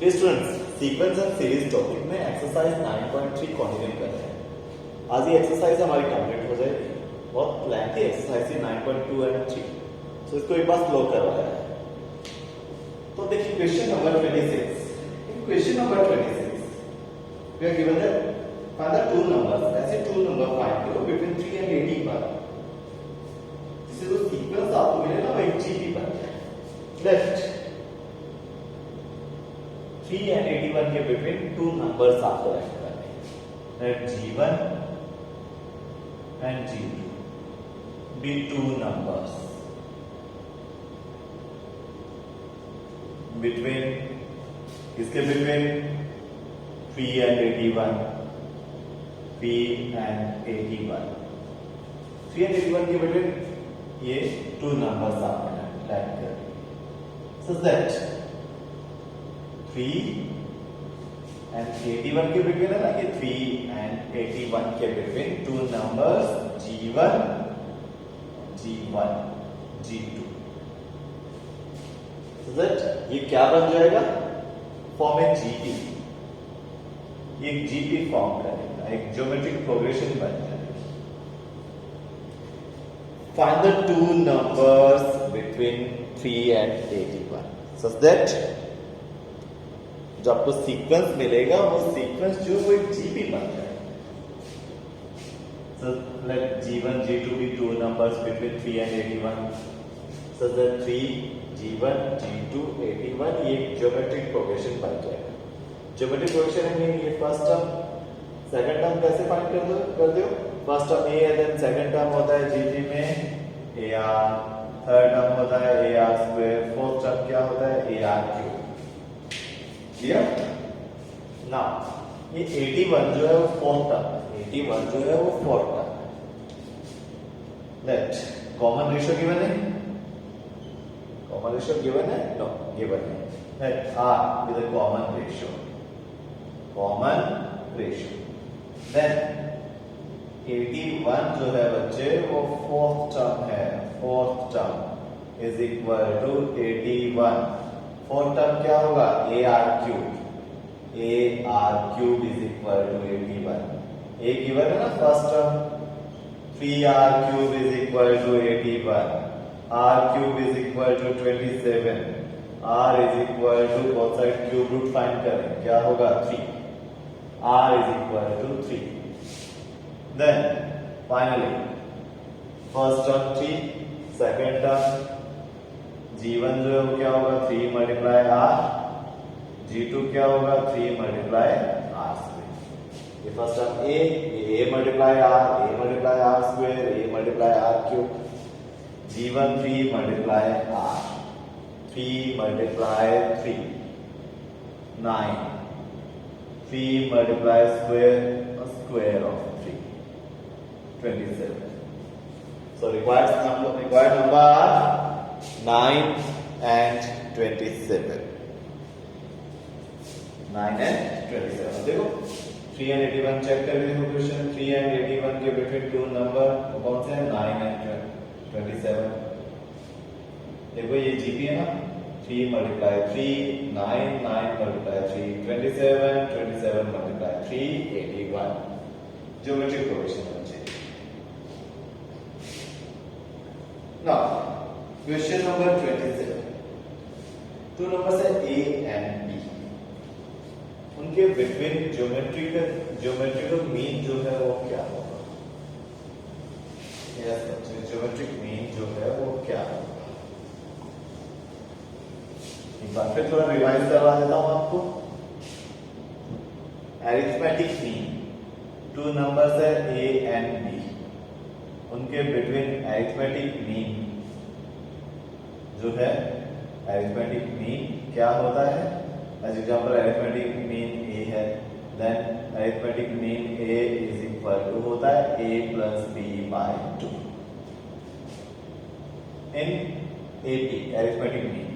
Dear students, sequence and series topic में exercise 9.3 continue कर रहे हैं। आज ये एक्सरसाइज हमारी कंप्लीट हो जाएगी। बहुत लेंथी एक्सरसाइज है 9.2 एंड 3, तो इसको एक बार स्लो करवाया है। तो देखिए question number 26। In question number 26 we are given that find the two numbers, ऐसे टू नंबर फाइंड करो बिटवीन 3 एंड 81। इससे जो सीक्वेंस आपको मिलेगा वो एक जीपी बन जाएगा। लेफ्ट 3 and 81 के बिटवीन टू नंबर्स आपको ऐड करने हैं। G1 and G2 be two numbers between इसके between P and 81, P and 81, 3 and 81 के बिटवीन ये टू नंबर्स आपको ऐड करने हैं। So that 3 and 81 के बिटवीन है ना, ये 3 and 81 के between two numbers G1, G2। So that ये क्या बन जाएगा? फॉर्म है GP। ये एक GP फॉर्म करेगा, एक ज्योमेट्रिक प्रोग्रेशन बन जाएगा। Find the two numbers between 3 and 81 such that जो आपको सीक्वेंस मिलेगा वो सीक्वेंस जो वो एक जीपी बन जाएगा। So let G1, G2 be two numbers between 3 and 81 such that 3 G1, G2, 81 ये एक ज्योमेट्रिक प्रोग्रेशन बन जाएगा। ज्योमेट्रिक प्रोग्रेशन में ये फर्स्ट टर्म सेकंड टर्म कैसे फाइंड कर दो? फर्स्ट टर्म ए है, देन सेकंड टर्म होता है G3 में AR, थर्ड टर्म होता है AR स्क्वायर, फोर्थ टर्म क्या होता है AR क्यूब। क्लियर? नाउ ये 81 जो है वो फोर्थ टर्म है, 81 जो है वो फोर्थ टर्म है। लेट कॉमन रेशियो गिवन है, कॉमन रेशियो गिवन है, नो गिवन है। Let R is a common ratio, common ratio. Then 81 जो है बच्चे वो फोर्थ टर्म है, fourth term is equal to 81। Fourth term क्या होगा? AR cube, AR cube is equal to 81। A given है ना first term, 3R cube is equal to 81, R cube is equal to 27, R is equal to both side cube root find करें, क्या होगा 3, R is equal to 3। Then finally first term 3, second term G1 जो है वो क्या होगा 3 multiply R, G2 क्या होगा 3 मल्टीप्लाई R स्क्वायर। ये first term A multiply R, A multiply R square, A multiply R cube. G1 3 multiply R, 3 multiply 3 9, 3 multiply square of 3 27। So required number are 9 and 27, 9 and 27। देखो 3 and 81 check करके देखो question, 3 and 81 के between two number कौन से हैं? 9 and 27। देखो ये GP है ना, 3 multiply 3 9, 9 multiply 3 27, 27 multiply 3 81। Geometric progression होना चाहिए। Now question number 27। To numbers है A and B, उनके बिटवीन ज्योमेट्रिकल मीन जो है वो क्या होगा? ज्योमेट्रिक मीन जो है वो क्या होगा? एक बार फिर थोड़ा रिवाइज करवा देता हूं आपको। एरिथमेटिक मीन, टू नंबर्स है A and B, उनके बिटवीन एरिथमेटिक मीन जो है, अरिथमेटिक मीन क्या होता है? As example arithmetic mean A है, then arithmetic mean A is equal to होता है A plus B by 2। In AP arithmetic mean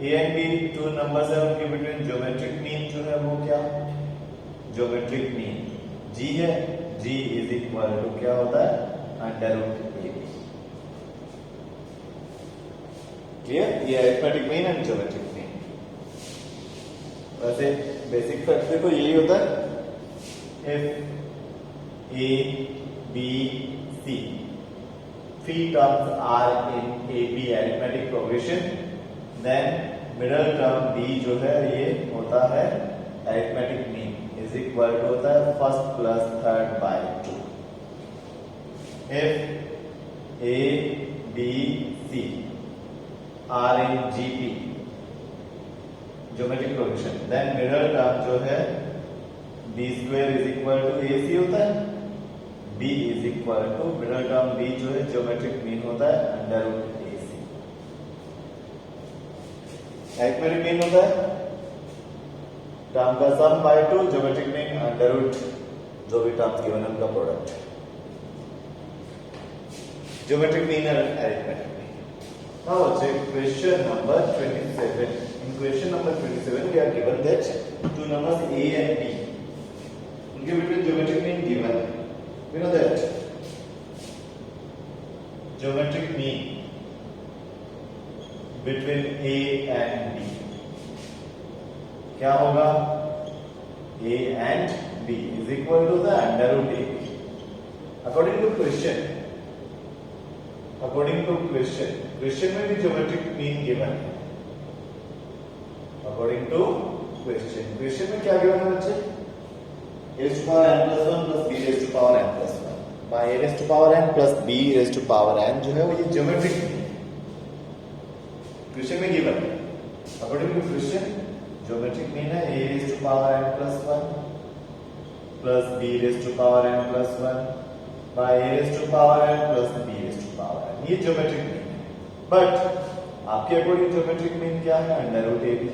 A and B two numbers है, उनके बिटवीन ज्योमेट्रिक मीन जो है वो क्या? ज्योमेट्रिक मीन G है, G इज इक्वल टू क्या होता है? Under root AB। क्लियर? ये arithmetic mean and geometric mean. वैसे बेसिक फैक्ट देखो यही होता है, if A, B, C, three terms are in AB arithmetic progression, then middle term B जो है ये होता है arithmetic mean is equal to होता है first plus third by 2. If A, B, C are in GP geometric progression, then middle term जो है B square is equal to AC होता है, B is equal to middle term B जो है geometric mean होता है under root AC. arithmetic mean होता है टर्म का sum by 2, geometric mean under root जो भी टर्म्स गिवन है उनका product. geometric mean and arithmetic mean. Now check question number 27. In question number 27 we are given that two numbers A and B. Give between geometric mean given. We know that geometric mean between A and B क्या होगा? A and B is equal to the under root AB. According to question में भी geometric mean given है. According to question में क्या given है बच्चे? A raised to power n plus 1 plus b raised to power n plus 1 by a raised to power n plus b raised to power n जो है वो ये geometric mean है. Question में given है. According to question geometric mean है a raised to power n plus 1 plus b raised to power n plus 1 by a raised to power n plus b raised to power n. ये geometric mean है. But आपके according geometric mean क्या है? Under root A B.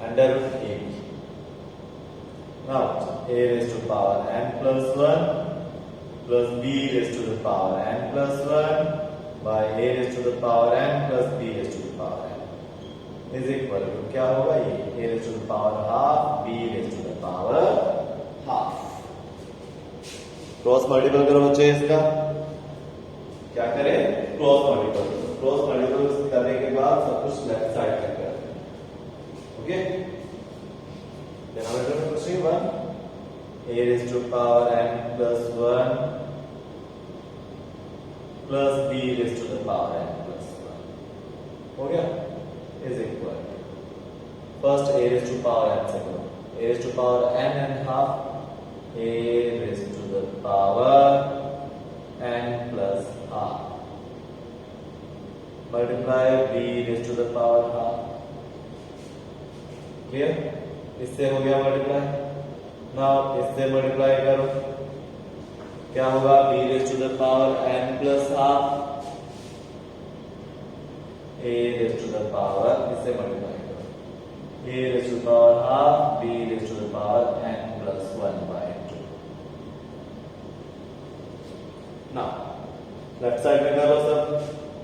Under root A B. Now a raised to power n plus 1 plus b raised to the power n plus 1 by a raised to the power n plus b raised to the power n is equal to क्या होगा? ये a raised to the power half b raised to the power half. Cross multiple करो बच्चे इसका. क्या करें? Cross multiple करने के बाद सब कुछ लेफ्ट साइड तक करें. ओके. Denominator में कुछ नहीं, 1 a raised to power n plus 1 plus b raised to the power n plus 1 हो गया is equal to first a raised to power n से करो a raised to power n and half a raised to the power n plus half multiply b raised to the power half. clear? इससे हो गया multiply. Now इससे multiply करो क्या होगा? b raise to the power n plus half a raise to the power, इससे multiply करो a raise to the power half b raise to the power n plus 1 by 2. Now left side में करो सब.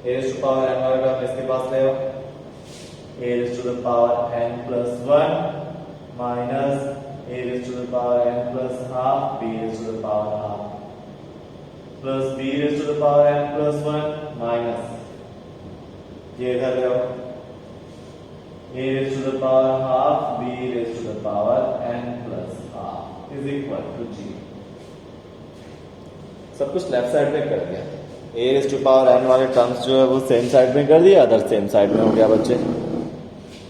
a raise to power n वाला term इसके पास ले आओ. a raise to the power n plus 1 minus a raised to the power n plus half b raised to the power half plus b raised to the power n plus 1 minus ये इधर ले आओ a raised to the power half b raised to the power n plus half is equal to 0. सब कुछ left side में कर दिया. a raised to power n वाले टर्म्स जो है वो सेम साइड में कर दिया, अदर सेम साइड में हो गया बच्चे.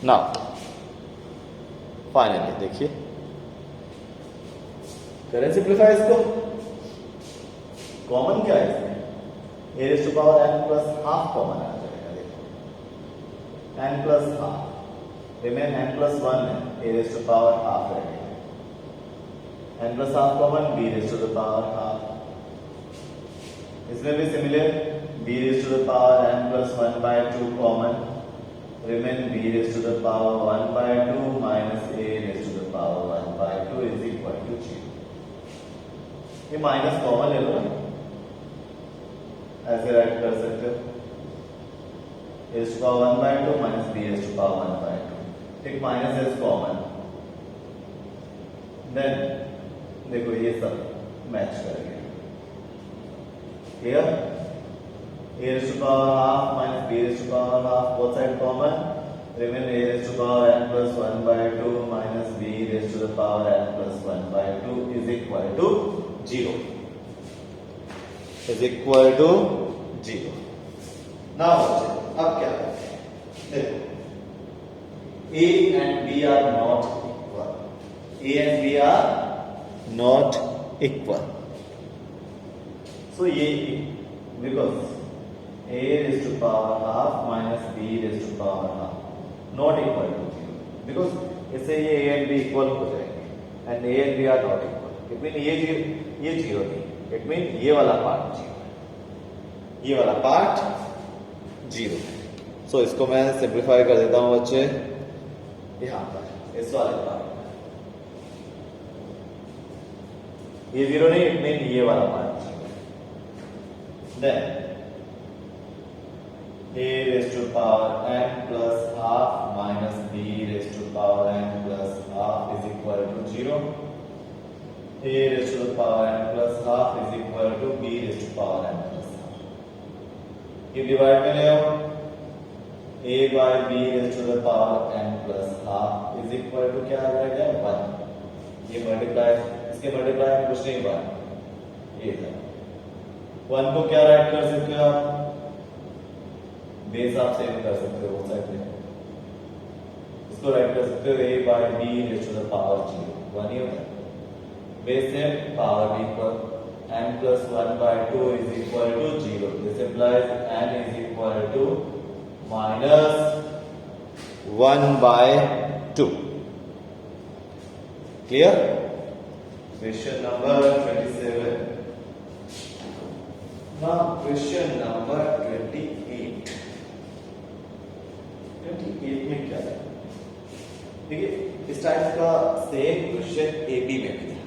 नाउ फाइनली देखिए करें सिंप्लीफाई इसको. कॉमन क्या है इसमें? a raised to power n plus half common आ जाएगा. देखो n plus half remain n plus 1 है, a raised to power half रहेगा. n plus half common b raised to the power half. इसमें भी similar b raised to the power n plus 1 by 2 common remain b raised to the power 1 by 2 minus a raised to the power 1 by 2 is equal to 0. ये minus common ले लो ना, ऐसे right कर सकते हो. a raised to power 1 by 2 minus b raised to power 1 by 2. ठीक, minus is common. Then देखो ये सब मैच करेंगे. Clear? a raised to power half minus b raised to power half both side common remain a raised to power n plus 1 by 2 minus b raised to the power n plus 1 by 2 is equal to 0. Is equal to 0. Now अब क्या करते हैं? देखो a and b are not equal. A and b are not equal. So ये because a raised to power half minus b raised to power half not equal to 0 because इससे ये a and b equal हो जाएंगे and a and b are not equal. It means ये 0 नहीं. It means ये वाला part 0 है. ये वाला पार्ट 0 है. So इसको मैं सिंप्लीफाई कर देता हूँ बच्चे यहाँ पर इस वाले पार्ट ये 0 नहीं. It means ये वाला पार्ट 0 है. Then a raised to power n plus half minus b raised to power n plus half is equal to 0. A raised to the power n plus half is equal to b raised to power n plus half. ये divide में ले आओ. a by b raised to the power n plus half is equal to क्या आ जाएगा 1. ये multiply इसके multiply में कुछ नहीं 1. ये था 1 को क्या राइट कर सकते हो आप? बेस आप सेम कर सकते हो साइड में. इसको राइट कर सकते हो a by b raised to the power 0. 1 ही होगा. बेस से पावर b पर n plus 1 by 2 is equal to 0. This implies n is equal to minus 1 by 2. Clear? Question number 27. Now question number 28. 28 में क्या है? देखिए इस टाइप का same question AP में भी है.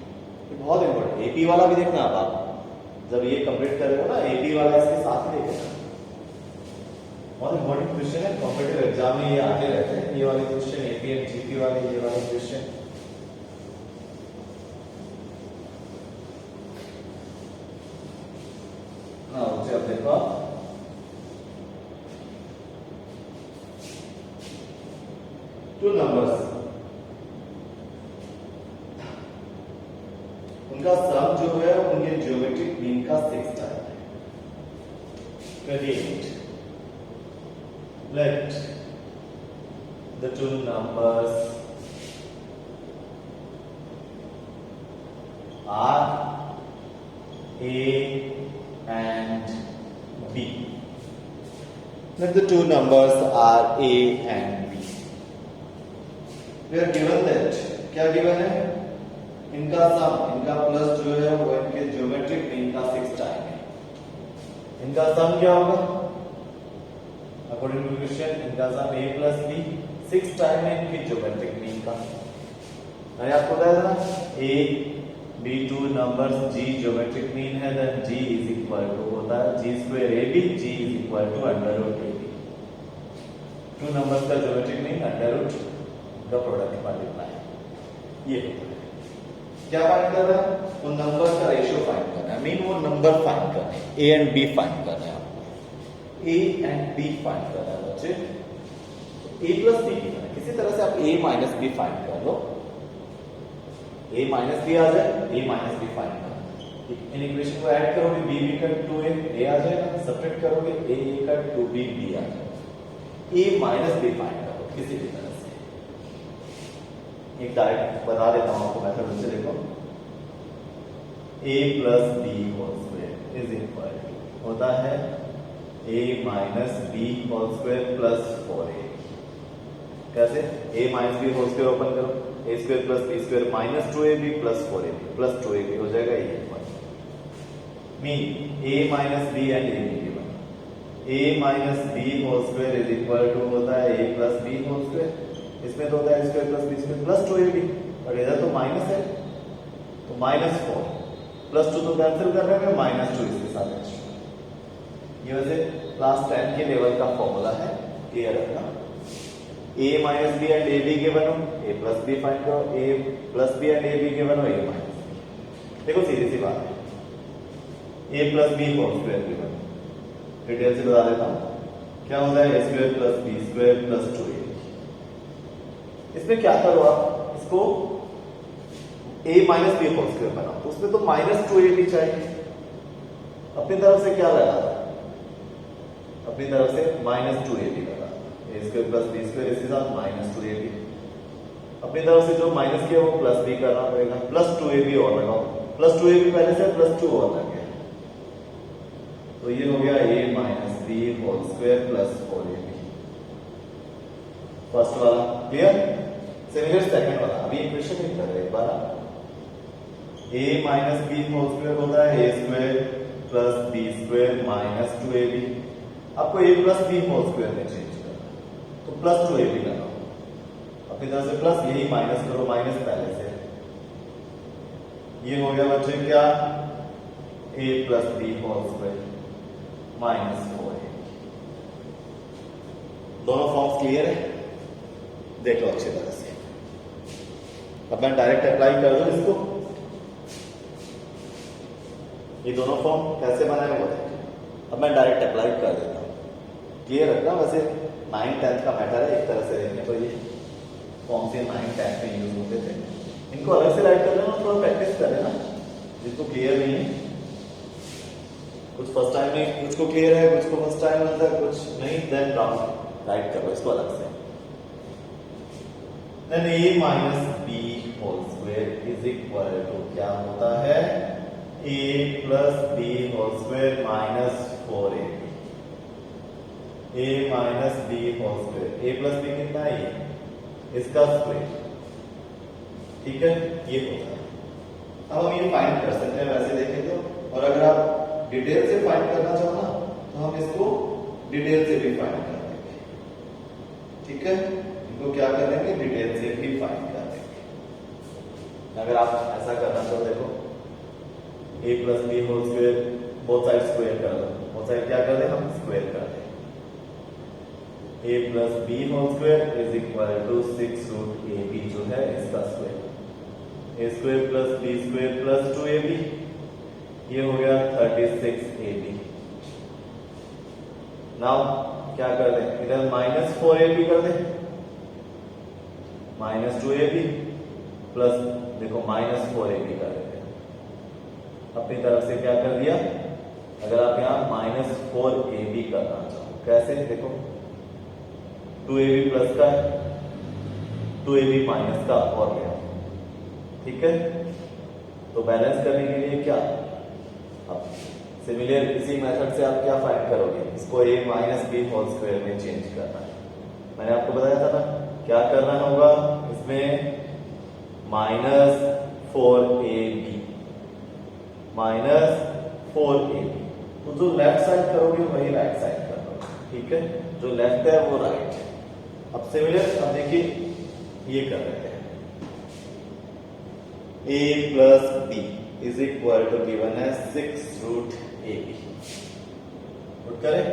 बहुत इंपॉर्टेंट. एपी वाला भी देखना आप जब ये कंप्लीट करेगा ना एपी वाला इसके साथ ही देखना. बहुत इंपॉर्टेंट क्वेश्चन है. कॉम्पिटिटिव एग्जाम में ये आते रहते हैं ये वाले क्वेश्चन एपी एंड जीपी वाले ये वाले क्वेश्चन. अब देखो टू नंबर्स उनका सम जो है उनके ज्योमेट्रिक मीन का 6 टाइप है. 28. Let the two numbers are a and b. Let the two numbers are a and b. We are given that क्या given है? इनका सम इनका प्लस जो है वो इनके ज्योमेट्रिक मीन का 6 टाइम है. इनका सम क्या होगा? अकॉर्डिंग टू क्वेश्चन इनका सम a प्लस b 6 टाइम है इनके ज्योमेट्रिक मीन का. मैंने आपको बताया था ना a b two numbers g geometric mean है then g is equal to होता है g square ab g is equal to under root ab. Two numbers का ज्योमेट्रिक मीन अंडर रूट का प्रोडक्ट मल्टीप्लाई. ये होता है. क्या फाइंड कर रहा है? उन नंबर्स का रेशियो फाइंड करना है. मीन वो नंबर फाइंड करना है. a एंड b फाइंड करना है. a एंड b फाइंड करना है बच्चे. a प्लस b किसी तरह से आप a माइनस b फाइंड कर लो. a माइनस b आ जाए a माइनस b फाइंड करो. इन इक्वेशन को ऐड करोगे b इक्वल टू a आ जाएगा. सब्ट्रैक्ट करोगे a equal to b b आ जाएगा. a माइनस b फाइंड करो किसी भी तरह से. एक डायरेक्ट बता देता हूं आपको मेथड से. देखो a plus b whole square is equal to होता है a minus b whole square plus 4a. कैसे? a minus b whole square open करो a square plus b square minus 2ab plus 4ab plus 2ab हो जाएगा ये equal mean a minus b and a given. a minus b whole square is equal to होता है a plus b whole square. इसमें तो होता है square plus b square plus 2ab और इधर तो माइनस है तो माइनस 4 प्लस 2 तो कैंसिल कर रहे हैं माइनस 2 इसके साथ एक्स्ट्रा. ये वैसे क्लास 10 के लेवल का फॉर्मूला है. क्लियर रखना. a minus b and ab given हो a प्लस b फाइंड करो. a plus b and ab given हो a माइनस b. देखो सीधी सी बात है. a plus b whole square given. Detail से बता देता हूं क्या होता है a square plus b square plus 2a इसमें क्या करो आप, इसको a minus B whole square बनाओ, तो उसमें तो माइनस 2ab चाहिए। अपनी तरफ से क्या लगा, अपनी तरफ से माइनस 2ab लगा, a square plus B square इसके साथ माइनस 2ab। अपनी तरफ से जो माइनस किया वो प्लस बी करना पड़ेगा, प्लस 2ab और लगाओ, प्लस 2ab पहले से प्लस 2 और लग गया, तो ये हो गया a minus B whole square plus 4ab। First वाला क्लियर। सिमिलर सेकंड वाला, अभी इक्वेशन लिख कर एक बार, a minus B whole square होता है a square plus B square minus 2ab। आपको a plus B whole square में चेंज करना, तो प्लस 2ab लगाओ, अपनी तरफ से प्लस, यही माइनस करो, माइनस पहले से। ये हो गया बच्चे क्या, a plus B whole square minus 4ab। दोनों फॉर्म्स क्लियर है, देख लो अच्छी तरह से। अब मैं डायरेक्ट अप्लाई कर दूं इसको, ये दोनों फॉर्म कैसे बनाए वो देखें। अब मैं डायरेक्ट अप्लाई कर देता हूं, क्लियर रखना। वैसे 9th 10th का मैटर है, एक तरह से देखने तो ये फॉर्म से 9th 10th में यूज होते थे, इनको अलग से राइट कर लेना, थोड़ा प्रैक्टिस कर लेना जिसको क्लियर नहीं है। कुछ फर्स्ट टाइम में, कुछ को क्लियर है, कुछ को फर्स्ट टाइम आता है, कुछ नहीं, देन राउंड राइट करो इसको अलग से। Then a minus B whole square is equal to क्या होता है, a plus B whole square minus 4ab। a minus B whole square, a plus B कितना है, ये इसका स्क्वायर, ठीक है, ये होता है। अब हम ये फाइंड कर सकते हैं वैसे देखें तो, और अगर आप डिटेल से फाइंड करना चाहो ना तो हम इसको डिटेल से भी फाइंड कर देंगे, ठीक है। इनको क्या कर देंगे, डिटेल से भी फाइंड कर देंगे। अगर आप ऐसा करना चाहो, देखो a plus B whole square, both side square कर दो, बोथ साइड क्या कर दे, हम स्क्वायर कर दे। a plus B whole square is equal to 6 root ab जो है इसका square, a square plus B square plus 2ab, ये हो गया 36ab। नाउ क्या कर दें, इधर माइनस 4ab कर दें, माइनस 2ab प्लस देखो माइनस 4ab कर देते हैं। अपनी तरफ से क्या कर दिया, अगर आप यहां माइनस 4ab करना चाहो, कैसे, देखो 2ab प्लस का 2ab माइनस का और गया, ठीक है। तो बैलेंस करने के लिए क्या, अब सिमिलर इसी मेथड से आप क्या फाइंड करोगे, इसको a minus B whole square में चेंज करना है। मैंने आपको बताया था ना क्या करना होगा, इसमें माइनस 4ab, माइनस 4ab, तो जो लेफ्ट साइड करोगे वही राइट साइड करोगे, ठीक है, जो लेफ्ट है वो राइट है। अब सिमिलर, अब देखिए ये कर रहे हैं, a plus b is equal to given है 6 रूट ab, नोट करें,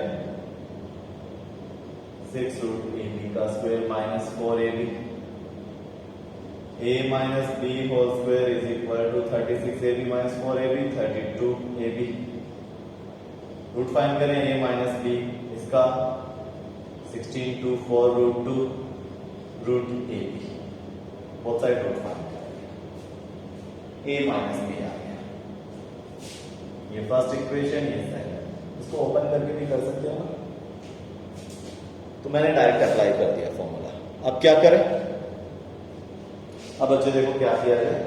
6 रूट ab का square minus 4ab, a minus b whole square is equal to 36ab minus 4ab 32ab। Root find करें a माइनस b, इसका 16 to 4 root 2 root ab, both side root find करेंगे, a minus b आ गया। ये first equation, ये second, इसको open करके भी कर सकते हो ना, तो मैंने डायरेक्ट अप्लाई कर दिया फॉर्मूला। अब क्या करें, अब बच्चे देखो क्या किया जाए,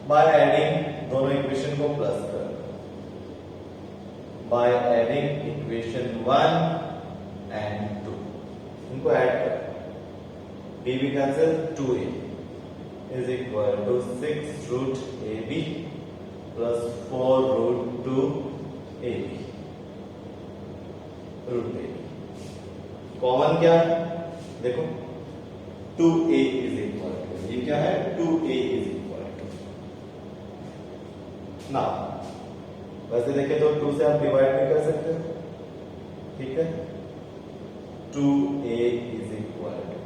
बाय एडिंग दोनों इक्वेशन को प्लस कर, बाय एडिंग इक्वेशन 1 एंड 2, इनको ऐड कर, b भी cancel, 2a is equal to 6 root ab plus 4 root 2ab, root ab common क्या है, देखो 2a इज इक्वल टू, ये क्या है, 2a इज इक्वल टू, ना वैसे देखें तो 2 से आप डिवाइड भी कर सकते हो, ठीक है, 2a is equal to,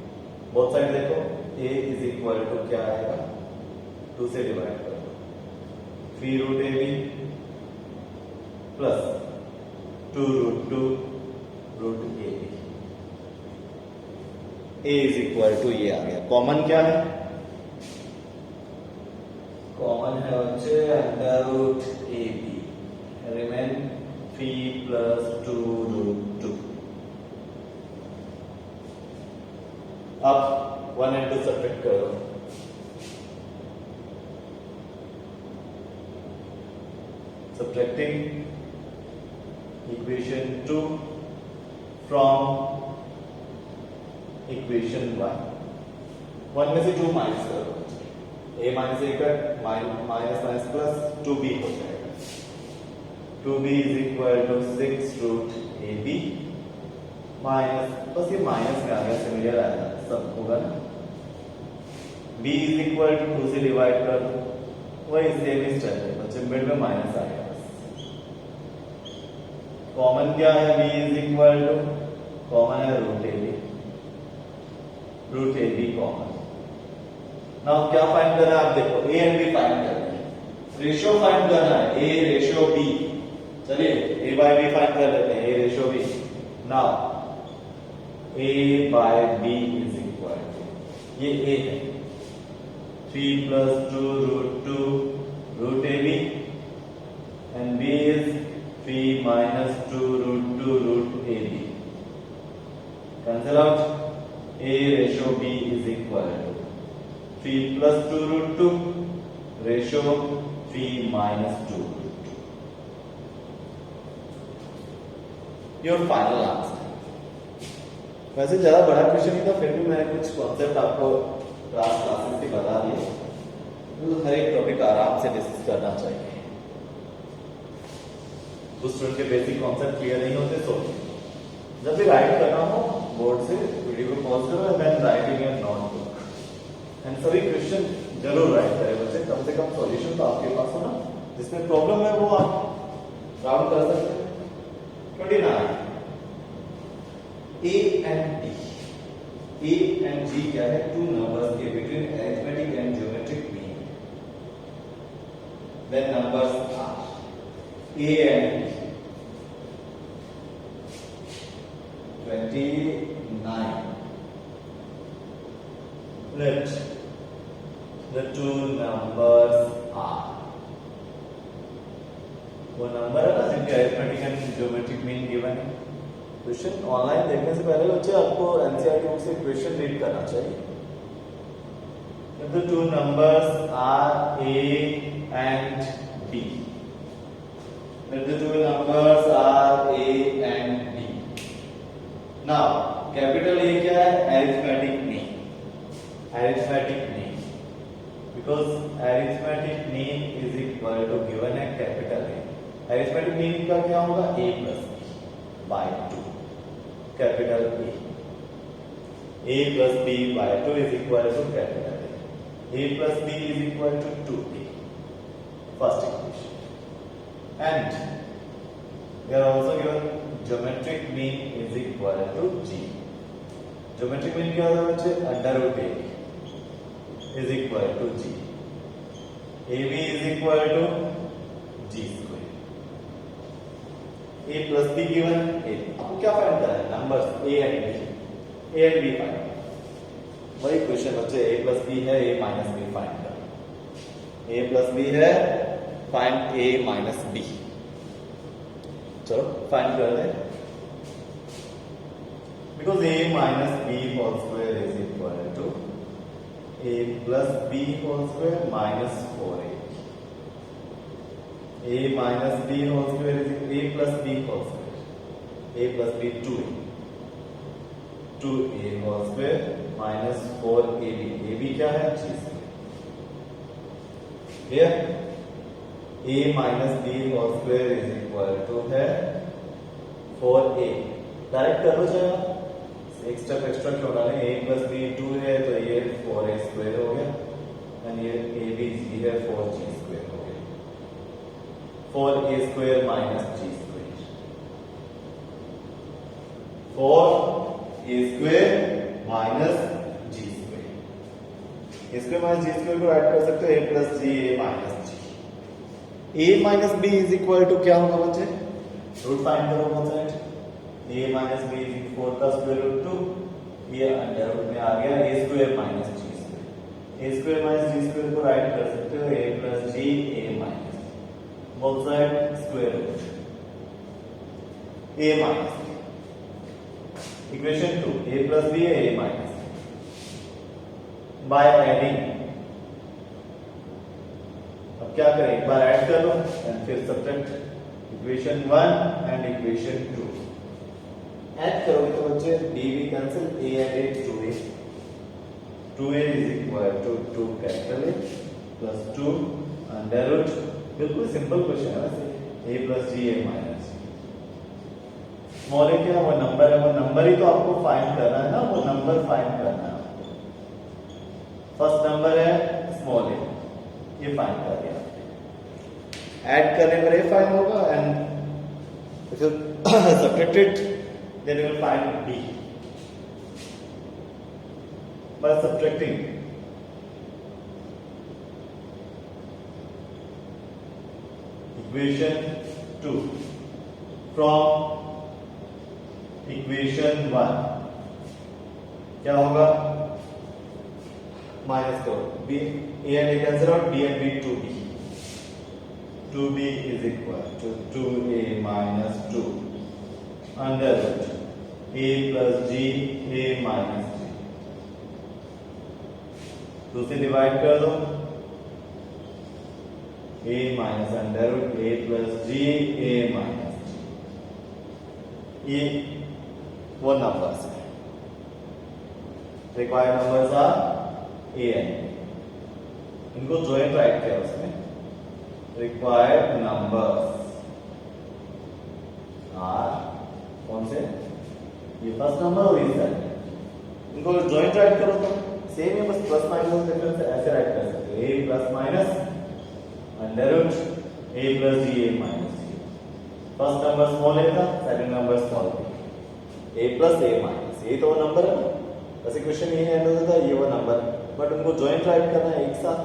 both side देखो a इज इक्वल टू क्या आएगा, 2 से डिवाइड कर दो, 3 root ab plus 2 root 2 root ab। a is equal to ये आ गया। कॉमन क्या है? कॉमन है बच्चे under root A B, remain 3 plus 2 root 2। अब 1 and 2 सब्ट्रैक्ट करो। Subtracting equation 2 from equation 1। 1 में से 2 माइनस करो, a माइनस a का माइनस माइनस प्लस 2b हो जाएगा। 2b is equal to 6 root A B minus, बस ये माइनस में आ गया, सिमिलर आएगा सब होगा ना। b इज इक्वल टू 2 से डिवाइड कर दो, वही सेम ही स्टेप है बच्चे, मिड में माइनस आ गया। कॉमन क्या है? b is equal to, common है root A B, root A B common. Now क्या फाइंड करना है? आप देखो a एंड b फाइंड करना है, रेशियो फाइंड करना है, a रेशियो b। चलिए a बाय b फाइंड कर लेते हैं, a ratio b। Now a by b is equal to, ये a है 3 plus 2 root 2 root A B, and b is 3 minus 2 root 2 root AB. Cancel out. A ratio B is equal to 3 plus 2 root 2 ratio 3 minus 2 root 2. Your final answer. वैसे ज्यादा बड़ा question नहीं था, फिर भी मैंने कुछ कॉन्सेप्ट आपको क्लासेस के बता दिए। तो हर एक टॉपिक आराम से डिस्कस करना चाहिए। कुछ स्टूडेंट के बेसिक कॉन्सेप्ट क्लियर नहीं होते, तो जब भी राइट करना हो बोर्ड से वीडियो को पॉज करो and then write in your notebook, and सभी क्वेश्चन जरूर राइट करें बच्चे। कम से कम सॉल्यूशन तो आपके पास हो ना, जिसमें प्रॉब्लम है वो आप सॉल्व कर सकते हैं। 29 a and d, a and g क्या है? टू नंबर्स के between arithmetic and geometric mean, then numbers are a and b। 29 let the two numbers are, वो नंबर है ना जिनके arithmetic and geometric mean given है। क्वेश्चन ऑनलाइन देखने से पहले बच्चे आपको एनसीईआरटी बुक से क्वेश्चन रीड करना चाहिए। The two numbers are a and b, let the two numbers are a and b। Now capital A क्या है? arithmetic mean, arithmetic mean, because arithmetic mean is equal to given है capital A। arithmetic mean का क्या होगा? a plus b by 2, capital A। a plus b by 2 is equal to capital A। a plus b is equal to 2a, first equation। And we are also given geometric mean is equal to g। geometric mean क्या होता है बच्चे? Under root a is equal to g, ab is equal to g square, a plus b given a। अब क्या find करना है? Numbers a and b, a and b find. वही question बच्चे, a plus b है, a minus b find करना। a plus b है, find a minus b। चलो फाइंड कर दें। Because a minus b whole square is equal to a plus b whole square minus 4a। a minus b whole square is a plus b whole square, a plus b 2a, 2a whole square minus 4ab। ab क्या है? g square. Clear? a minus b whole square is equal to है 4a। Direct कर लो चाहे, एक step extra क्यों डालें? a plus b 2 है तो ये 4a स्क्वायर हो गया, एंड ये a b g है 4g स्क्वायर हो गया। 4a square minus g square, 4a square minus g square. इसके माइनस g स्क्वायर को ऐड कर सकते हो, a plus g a minus g। a minus b is equal to क्या होगा बच्चे? रूट फाइंड करो कौन सा है? a माइनस b इज 4 का स्क्वायर रूट 2, ये अंडर रूट में square minus G square. A square minus G square को राइट कर सकते हो A plus G A minus, both side square root A minus. Equation 2 A plus B A minus by adding. अब क्या करें, एक बार ऐड कर लो एंड फिर subtract equation 1 and equation 2। Add करोगे तो बच्चे D V cancel, A added 2a, 2a is equal to 2 capital A plus 2 under root. बिल्कुल सिंपल क्वेश्चन है वैसे, a plus G A minus small A क्या, वो नंबर है, वो नंबर ही तो आपको फाइंड करना है ना, वो नंबर फाइंड करना है आपको। फर्स्ट नंबर है स्मॉल ए, ये फाइंड कर दिया। ऐड करने पर ए फाइंड होगा and if you subtract it then you will find b by subtracting equation 2 from equation 1 क्या होगा, माइनस करो B, A and A cancel out, B and B 2b, 2b is equal to 2a minus 2 under root a plus G A minus G. 2 से divide कर दो, a minus under root a plus G A minus G. ये वो numbers है, required numbers are A and B. इनको joint write किया उसमें, required numbers are कौन से, ये फर्स्ट नंबर और ये सेकंड। इनको ज्वाइंट राइट करो तो सेम है, बस प्लस माइनस डिफरेंस ऐसे राइट कर सकते हो, A plus minus under root A plus G A minus ji. First number small ए था, सेकंड नंबर स्मॉल बी, ए प्लस ए माइनस, ये तो वो नंबर है ना, वैसे क्वेश्चन ये एंड होता था, ये वो नंबर है, बट उनको ज्वाइंट राइट करना है एक साथ।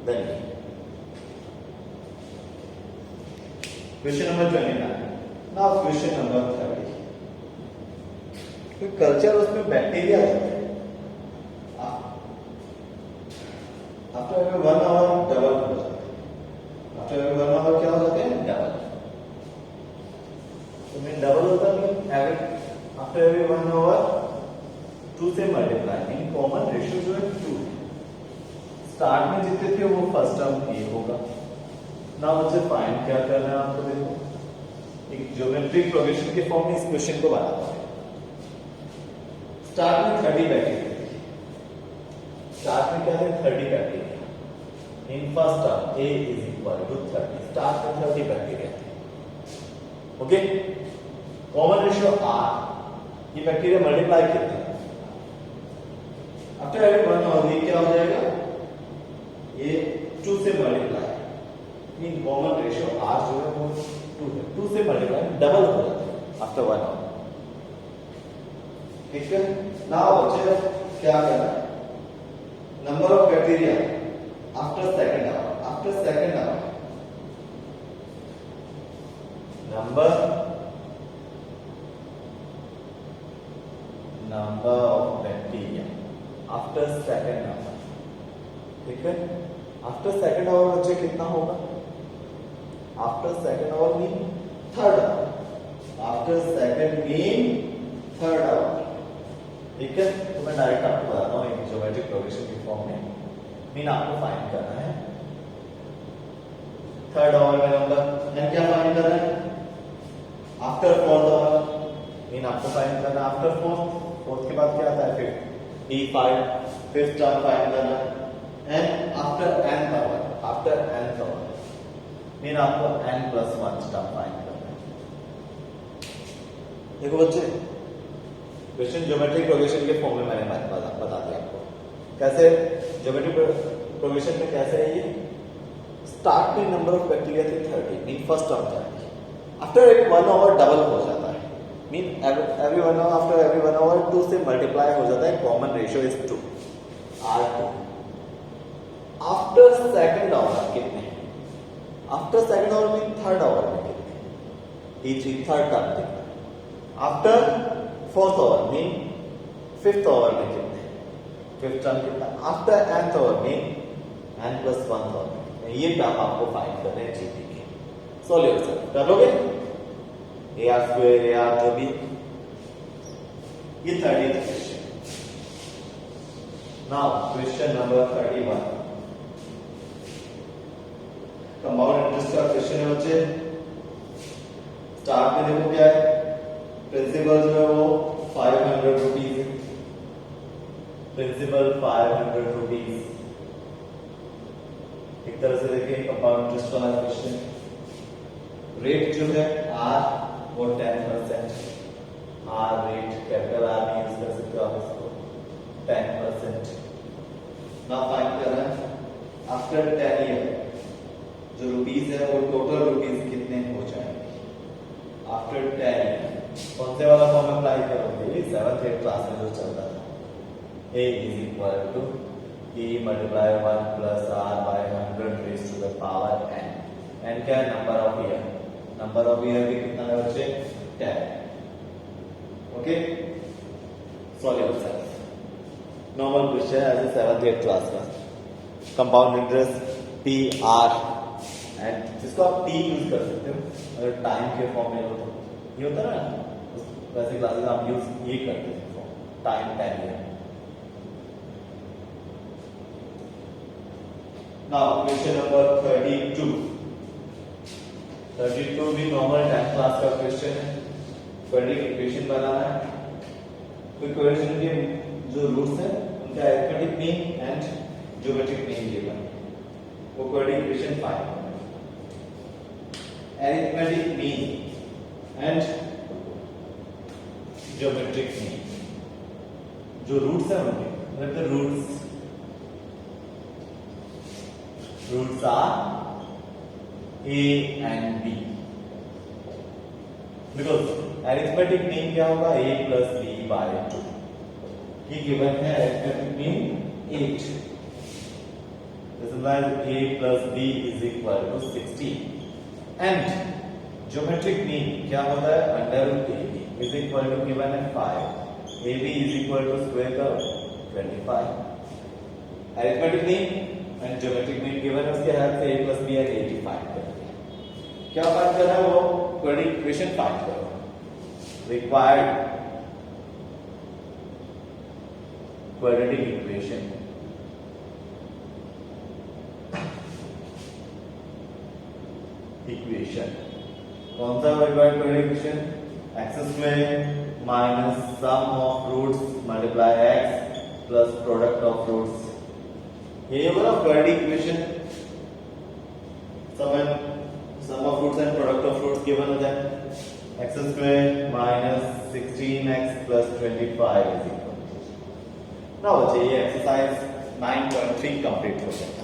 Then question number 29, now question number 30। तो कल्चर उसमें बैक्टीरिया है, आफ्टर एवरी 1 आवर डबल हो जाता है, आफ्टर एवरी 1 आवर क्या हो जाते हैं, डबल। तो मैं डबल होता है एवरी आफ्टर एवरी 1 आवर 2 से मल्टीप्लाई, इन कॉमन रेशियो जो है 2। स्टार्ट में जितने थे वो फर्स्ट टर्म ए होगा। ना मुझे फाइंड क्या करना है आपको, देखो एक ज्योमेट्रिक प्रोग्रेशन के फॉर्म में इस क्वेश्चन को बनाता हूं। स्टार्ट में 30 बैक्टीरिया थी, स्टार्ट में क्या है 30 bacteria, in first term A is equal to 30, start में 30 बैक्टीरिया थे। ओके, कॉमन रेशियो आर, ये बैक्टीरिया मल्टीप्लाई कितने, आफ्टर एवरी 1 आवर ये क्या हो जाएगा, ये 2 से multiply, mean common ratio R जो है वो 2 है, 2 से मल्टीप्लाई डबल हो जाता है आफ्टर 1 आवर। ठीक है, नाउ बच्चे क्या करना है, number of bacteria after second our, after second our number of bacteria after second hour। ठीक है, आफ्टर सेकंड आवर बच्चे कितना होगा, after second hour mean third hour, after second mean third hour. ठीक है, तो मैं डायरेक्ट आपको बताता हूँ एक ज्योमेट्रिक प्रोग्रेशन के फॉर्म में, मीन आपको फाइंड करना है थर्ड आवर में नंबर, एंड क्या फाइंड करना है आफ्टर फोर्थ आवर, मीन आपको फाइंड करना है आफ्टर फोर्थ, फोर्थ के बाद क्या आता है fifth, D5 fifth term find करना है, and after nth hour, after nth hour mean आपको n प्लस 1 टर्म फाइंड करना है। देखो बच्चे, क्वेश्चन ज्योमेट्रिक प्रोग्रेशन के फॉर्म में मैंने बता दिया आपको कैसे, ज्योमेट्रिक प्रोग्रेशन में कैसे है ये, स्टार्ट में नंबर ऑफ बैक्टीरिया थे 30, mean first term 30, after 1 hour double हो जाता है, mean every 1 hour, after every 1 hour 2 से मल्टीप्लाई हो जाता है, common ratio is 2, R2। After second hour कितने, after second hour mean third hour में कितने, E3 थर्ड टर्म कितना, after fourth hour mean fifth hour में कितने, फिफ्थ टर्म कितना आफ्टर nth और में n प्लस 1 और में ये टर्म आपको फाइंड करना है जीटी के। सॉल्व योरसेल्फ कर लोगे AR स्क्वायर AR जो भी ये 30th question. Now question number 31 compound interest का क्वेश्चन है बच्चे। स्टार्ट में देखो क्या है प्रिंसिपल जो है वो 500 रुपीज है। प्रिंसिपल 500 रुपीज एक तरह से देखिए कंपाउंड इंटरेस्ट वाला क्वेश्चन। रेट जो है आर वो 10%। आर रेट कैपिटल आर में यूज कर सकते हो आप इसको 10%। ना फाइंड करना है आफ्टर 10 ईयर जो रुपीस है वो टोटल रुपीस कितने हो जाएंगे आफ्टर 10 ईयर। कौन से वाला फॉर्म अप्लाई करोगे 7th 8th क्लास में जो चलता था A is equal to E multiply 1 plus R by 100 raised to the power n। n क्या है number of year. Number of year भी कितना है बच्चे 10। Okay solve yourself. Normal question as a 7th 8th class का compound interest P R and जिसको आप T use कर सकते हो अगर टाइम के फॉर्म में हो तो ये होता है ना वैसे क्लासेस आप यूज ये करते हैं time 10 year. Now question number 32 भी नॉर्मल 10th क्लास का क्वेश्चन है। क्वाड्रेटिक इक्वेशन बनाना है तो इक्वेशन के जो रूट्स हैं उनका arithmetic mean and geometric mean given वो क्वाड्रेटिक इक्वेशन फाइंड करना है। Arithmetic mean and geometric mean जो रूट्स हैं उनके मतलब roots are A and B because arithmetic mean क्या होगा A प्लस B बाय 2 ये गिवन है arithmetic mean 8 this implies A plus B is equal to 16 and geometric mean क्या होता है under root AB is equal to given है 5 AB is equal to square करो 25 arithmetic mean and geometric mean given है उसके help से A plus B है 85 क्या फाइंड करना है वो क्वाड्रेटिक इक्वेशन फाइंड करो। रिक्वायर्ड क्वाड्रेटिक इक्वेशन कौन सा required quadratic equation x square minus sum of roots multiply x plus product of roots ये होगा quadratic equation. Sum of roots and product of roots given है x square minus 16x plus 25 is equal to। now बच्चे ये exercise 9.3 complete हो जाता है।